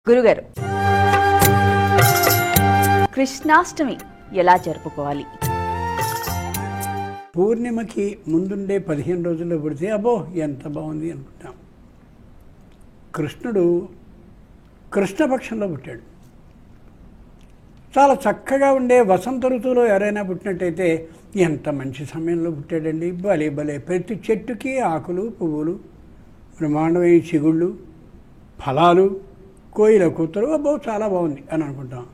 గురుగారు, కృష్ణాష్టమి ఎలా జరుపుకోవాలి? పూర్ణిమకి ముందుండే 15 రోజుల్లో పుడితే అబ్బో ఎంత బాగుంది అనుకుంటాం. కృష్ణుడు కృష్ణపక్షంలో పుట్టాడు. చాలా చక్కగా ఉండే వసంత ఋతువులో ఎవరైనా పుట్టినట్టయితే ఎంత మంచి సమయంలో పుట్టాడండి, భలే భలే, ప్రతి చెట్టుకి ఆకులు పువ్వులు, బ్రహ్మాండమైన చిగుళ్ళు, ఫలాలు, కోయిల కూతురు, అబ్బో చాలా బాగుంది అని అనుకుంటాం.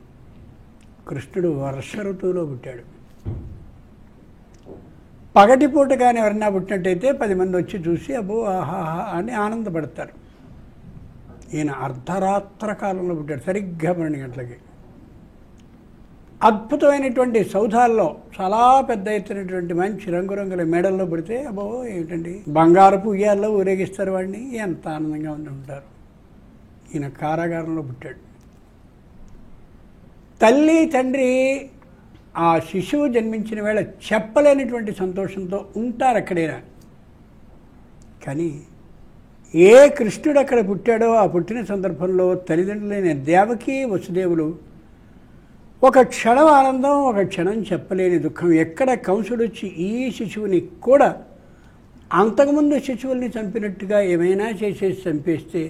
కృష్ణుడు వర్ష ఋతువులో పుట్టాడు. పగటిపూట కానీ ఎవరైనా పుట్టినట్టయితే 10 మంది వచ్చి చూసి అబ్బో ఆహాహా అని ఆనందపడతారు. ఈయన అర్ధరాత్ర కాలంలో పుట్టాడు, సరిగ్గా 12 గంటలకి. అద్భుతమైనటువంటి సౌధాల్లో చాలా పెద్ద ఎత్తునటువంటి మంచి రంగురంగుల మేడల్లో పుడితే అబ్బో ఏమిటండి, బంగారపు ఉయ్యాల్లో ఊరేగిస్తారు వాడిని, ఎంత ఆనందంగా ఉంటారు. ఈయన కారాగారంలో పుట్టాడు. తల్లి తండ్రి ఆ శిశువు జన్మించిన వేళ చెప్పలేనటువంటి సంతోషంతో ఉంటారు ఎక్కడైనా. కానీ ఏ కృష్ణుడు అక్కడ పుట్టాడో ఆ పుట్టిన సందర్భంలో తల్లిదండ్రులైన దేవకి వసుదేవులు ఒక క్షణం ఆనందం, ఒక క్షణం చెప్పలేని దుఃఖం. ఎక్కడ కంసుడు వచ్చి ఈ శిశువుని కూడా అంతకుముందు శిశువుల్ని చంపినట్టుగా ఏమైనా చేసేసి చంపేస్తే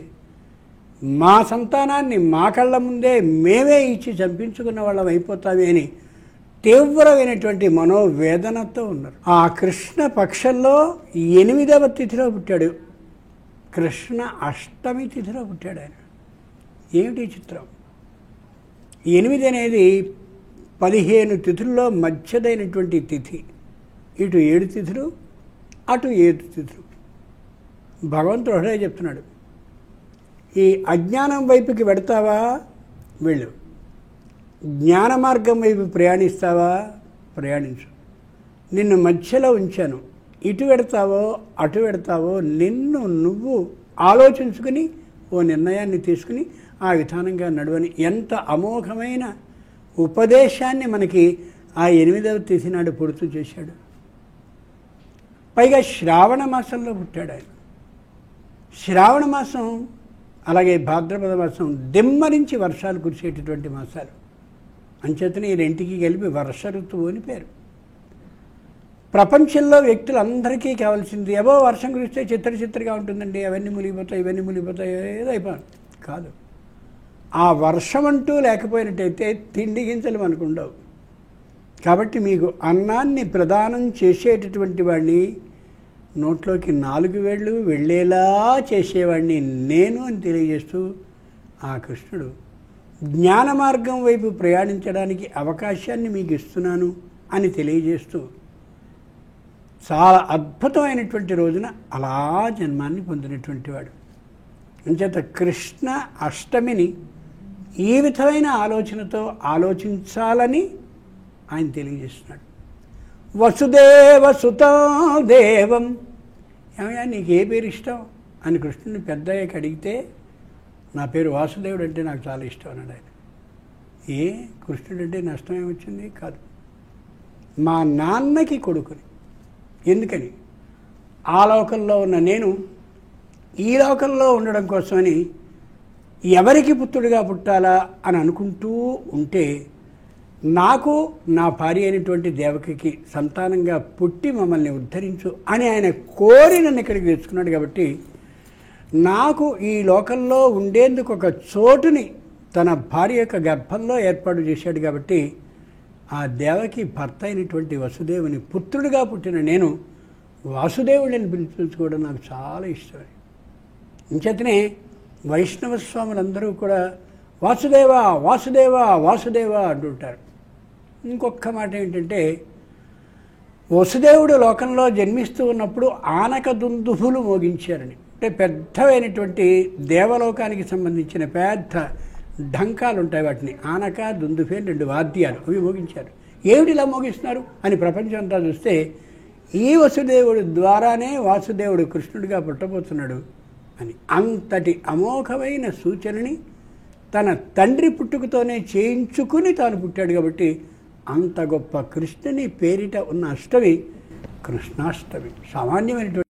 మా సంతానాన్ని మా కళ్ళ ముందే మేమే ఇచ్చి చంపించుకున్న వాళ్ళం అయిపోతామే అని తీవ్రమైనటువంటి మనోవేదనతో ఉన్నారు. ఆ కృష్ణ పక్షంలో 8వ తిథిలో పుట్టాడు. కృష్ణ అష్టమి తిథిలో పుట్టాడు ఆయన. ఏమిటి చిత్రం? 8 అనేది 15 తిథుల్లో మధ్యదైనటువంటి తిథి. ఇటు 7 తిథులు, అటు 7 తిథులు. భగవంతుడు ఒకటే చెప్తున్నాడు, ఈ అజ్ఞానం వైపుకి వెడతావా వెళ్ళు, జ్ఞాన మార్గం వైపు ప్రయాణిస్తావా ప్రయాణించు, నిన్ను మధ్యలో ఉంచాను, ఇటు వెడతావో అటు వెడతావో నిన్ను నువ్వు ఆలోచించుకుని ఓ నిర్ణయాన్ని తీసుకుని ఆ విధానంగా నడువని ఎంత అమోఘమైన ఉపదేశాన్ని మనకి ఆ 8వ తిథి నాడు పుడుతూ చేశాడు. పైగా శ్రావణ మాసంలో పుట్టాడు ఆయన. శ్రావణ మాసం అలాగే భాద్రపద మాసం దిమ్మరించి వర్షాలు కురిసేటటువంటి మాసాలు. అంచేతనే ఈ రెంటికి కలిపి వర్ష ఋతువు అని పేరు. ప్రపంచంలో వ్యక్తులందరికీ కావాల్సింది అబో వర్షం కురిస్తే చిత్రగా ఉంటుందండి, అవన్నీ మునిగిపోతాయి, ఇవన్నీ మునిగిపోతాయి, ఏదో అయిపోయి కాదు. ఆ వర్షం అంటూ లేకపోయినట్టయితే తిండి గింజలు మనకు ఉండవు. కాబట్టి మీకు అన్నాన్ని ప్రదానం చేసేటటువంటి వాడిని, నోట్లోకి 4 వేళ్ళు వెళ్ళేలా చేసేవాడిని నేను అని తెలియజేస్తూ ఆ కృష్ణుడు జ్ఞాన మార్గం వైపు ప్రయాణించడానికి అవకాశాన్ని మీకు ఇస్తున్నాను అని తెలియజేస్తూ చాలా అద్భుతమైనటువంటి రోజున అలా జన్మాన్ని పొందినటువంటి వాడు. అంచేత కృష్ణ అష్టమిని ఈ విధమైన ఆలోచనతో ఆలోచించాలని ఆయన తెలియజేస్తున్నాడు. వసుదేవ సుతం దేవం, ఏమయ్యా నీకు ఏ పేరు ఇష్టం అని కృష్ణుని పెద్దయ్యకి అడిగితే నా పేరు వాసుదేవుడు అంటే నాకు చాలా ఇష్టం అన్నాడు ఆయన. ఏ కృష్ణుడు అంటే నష్టం ఏమొచ్చింది? కాదు, మా నాన్నకి కొడుకుని. ఎందుకని? ఆ లోకంలో ఉన్న నేను ఈ లోకంలో ఉండడం కోసమని ఎవరికి పుత్రుడిగా పుట్టాలా అని అనుకుంటూ ఉంటే నాకు నా భార్య అయినటువంటి దేవకికి సంతానంగా పుట్టి మమ్మల్ని ఉద్ధరించు అని ఆయన కోరి నన్ను ఇక్కడికి తెచ్చుకున్నాడు. కాబట్టి నాకు ఈ లోకంలో ఉండేందుకు ఒక చోటుని తన భార్య యొక్క గర్భంలో ఏర్పాటు చేశాడు. కాబట్టి ఆ దేవకి భర్త అయినటువంటి వసుదేవుని పుత్రుడిగా పుట్టిన నేను వాసుదేవుడిని పిలిపించుకోవడం నాకు చాలా ఇష్టం. ఇంచేతనే వైష్ణవ స్వాములందరూ కూడా వాసుదేవ వాసుదేవ వాసుదేవ అంటుంటారు. ఇంకొక మాట ఏంటంటే, వసుదేవుడు లోకంలో జన్మిస్తూ ఉన్నప్పుడు ఆనక దుందుభులు మోగించారని. అంటే పెద్దవైనటువంటి దేవలోకానికి సంబంధించిన పెద్ద ఢంకాలు ఉంటాయి, వాటిని ఆనక దుందుఫే 2 వాద్యాలు అవి మోగించారు. ఏమిటి ఇలా మోగిస్తున్నారు అని ప్రపంచం అంతా చూస్తే ఈ వసుదేవుడు ద్వారానే వాసుదేవుడు కృష్ణుడిగా పుట్టబోతున్నాడు అని అంతటి అమోఘమైన సూచనని తన తండ్రి పుట్టుకతోనే చేయించుకుని తాను పుట్టాడు. కాబట్టి అంత గొప్ప కృష్ణుని పేరిట ఉన్న అష్టమి కృష్ణాష్టమి. సామాన్యమైనటువంటి